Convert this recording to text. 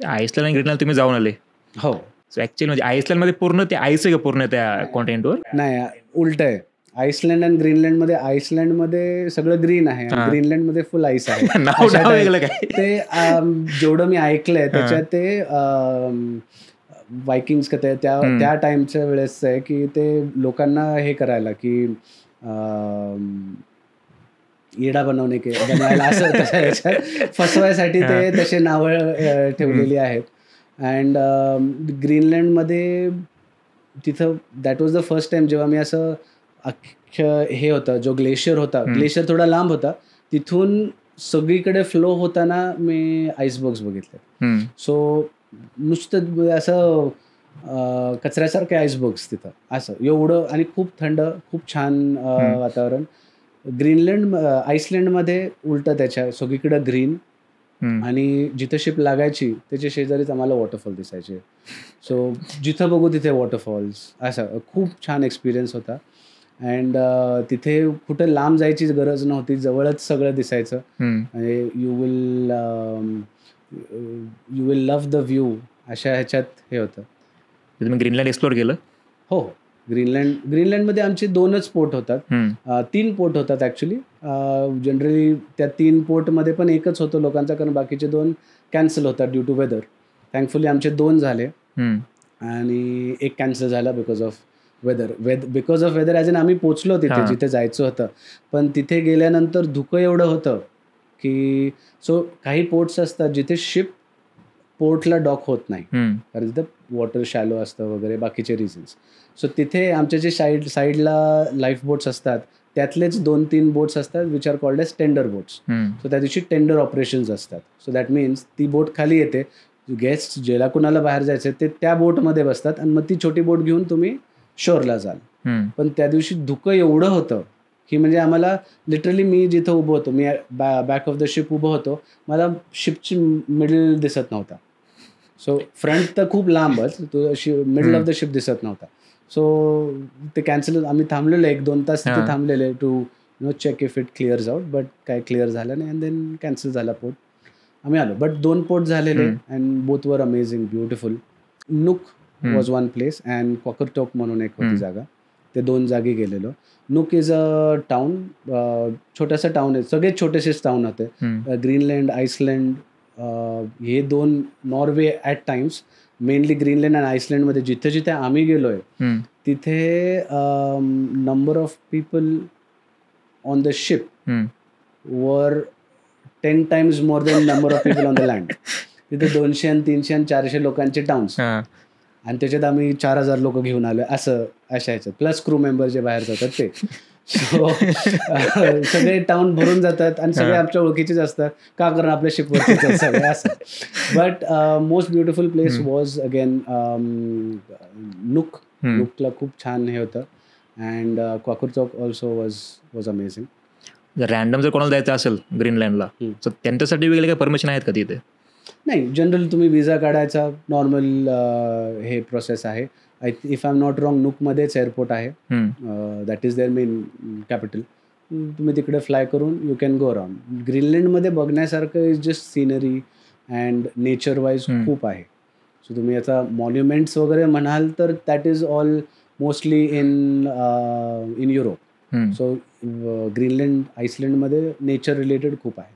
Iceland आणि Greenland तुम्ही जाऊन आले. हो. सो ऍक्च्युअली म्हणजे आईसलँडमध्ये पूर्ण ते आईस आहे का पूर्ण त्या कॉन्टिनेंटवर? नाही, उलट आहे. आईसलँड आणि ग्रीनलँडमध्ये, आईसलँडमध्ये सगळं ग्रीन आहे आणि ग्रीनलँडमध्ये फुल आईस आहे. नाव वेगळं काय? ते जेवढं मी ऐकलंय त्याच्यात ते वायकिंग्स त्या टाइमच्या वेळेस आहे की ते लोकांना हे करायला की येडा बनवायला असं फसवायसाठी ते तसे नावं ठेवलेली आहेत. अँड ग्रीनलँडमध्ये तिथं that was the first time जेव्हा मी असं अख्खं हे होतं, जो ग्लेशियर होता, ग्लेशियर थोडा लांब होता, तिथून सगळीकडे फ्लो होताना मी आईसबर्ग्स बघितले. सो नुसतं असं कचऱ्यासारखे आईसबर्ग्स तिथं, असं एवढं, आणि खूप थंड, खूप छान वातावरण. आईसलँडमध्ये उलटं त्याच्या सगळीकडं ग्रीन, आणि जिथं शिप लागायची त्याच्या शेजारीच आम्हाला वॉटरफॉल दिसायचे. सो जिथं बघू तिथे वॉटरफॉल्स, असं खूप छान एक्सपिरियन्स होता. अँड तिथे कुठं लांब जायची गरज नव्हती, जवळच सगळं दिसायचं. म्हणजे you will love the view, अशा ह्याच्यात हे होतं. तुम्ही ग्रीनलँड एक्सप्लोर केलं? हो. ग्रीनलँडमध्ये आमचे 2च पोर्ट होतात. 3 पोर्ट होतात ॲक्च्युली. जनरली त्या 3 पोर्टमध्ये पण एकच होतं लोकांचा, कारण बाकीचे 2 कॅन्सल होतात ड्यू टू वेदर. थँकफुली आमचे 2 झाले आणि एक कॅन्सल झाला because of weather as in आम्ही पोचलो तिथे जिथे जायचं होतं, पण तिथे गेल्यानंतर धुकं एवढं होतं की काही पोर्ट्स असतात जिथे शिप पोर्टला डॉक होत नाही, कारण तिथं वॉटर शॅलो असतं वगैरे बाकीचे रिझन्स. सो तिथे आमचे जे साईडला लाईफ बोट्स असतात त्यातलेच 2-3 बोट्स असतात which are called as tender boats. So त्या दिवशी टेंडर ऑपरेशन्स असतात. सो दॅट मीन्स ती बोट खाली येते, गेस्ट ज्याला कुणाला बाहेर जायचं ते त्या बोटमध्ये बसतात आणि मग ती छोटी बोट घेऊन तुम्ही शोरला जाल. पण त्या दिवशी धुकं एवढं होतं की म्हणजे आम्हाला लिटरली, मी जिथं उभं होतो, मी बॅक ऑफ द शिप उभं होतो, मला शिपची मिडल दिसत नव्हता. सो फ्रंट तर खूप लांबच, मिडल ऑफ द शिप दिसत नव्हता. सो ते कॅन्सल, आम्ही थांबलेलो 1-2 तास तिथे थांबलेले to check if it clears out, but काय क्लिअर झालं नाही. अँड देन कॅन्सल झाला पोर्ट, आम्ही आलो. बट 2 पोर्ट झालेले and both were amazing, beautiful. Nuuk was one place and Qaqortoq म्हणून एक होती जागा, ते 2 जागी गेलेलो. नुक इज अ टाउन, छोटासा टाउन आहे, सगळे छोटेसेच टाउन होते. ग्रीनलँड, आईसलँड, हे 2 Norway at times, mainly Greenland आणि आईसलँडमध्ये जिथे जिथे आम्ही गेलोय तिथे number of people on the ship वर 10 times more than number of people on the land. तिथे 200 आणि 300 आणि 400 लोकांचे टाउन्स, आणि त्याच्यात आम्ही 4000 लोक घेऊन आलो, असं अशा ह्याच्यात, प्लस क्रू मेंबर जे बाहेर जातात ते. सो सगळे टाउन भरून जातात आणि सगळे आमच्या ओळखीचेच असतात, का कारण आपल्या शिपवरतीच सगळे असं. But most beautiful place was again नुकला खूप छान हे होतं. And Qaqortoq also was amazing. Random जर कोणाला जायचं असेल ग्रीनलँडला, तर त्यांच्यासाठी वेगळे काही परमिशन आहेत का तिथे? नाही, जनरल तुम्ही विजा काढायचा नॉर्मल हे प्रोसेस आहे. If I am not wrong, नुकमध्येच एअरपोर्ट आहे, that is their main capital. तुम्ही तिकडे फ्लाय करून यू कॅन गो अराउंड. ग्रीनलँडमध्ये बघण्यासारखं is just scenery and nature wise खूप आहे. सो तुम्ही याचा मॉन्युमेंट्स वगैरे म्हणाल तर that is all mostly in Europe. So Greenland, आईसलँडमध्ये नेचर रिलेटेड खूप आहे.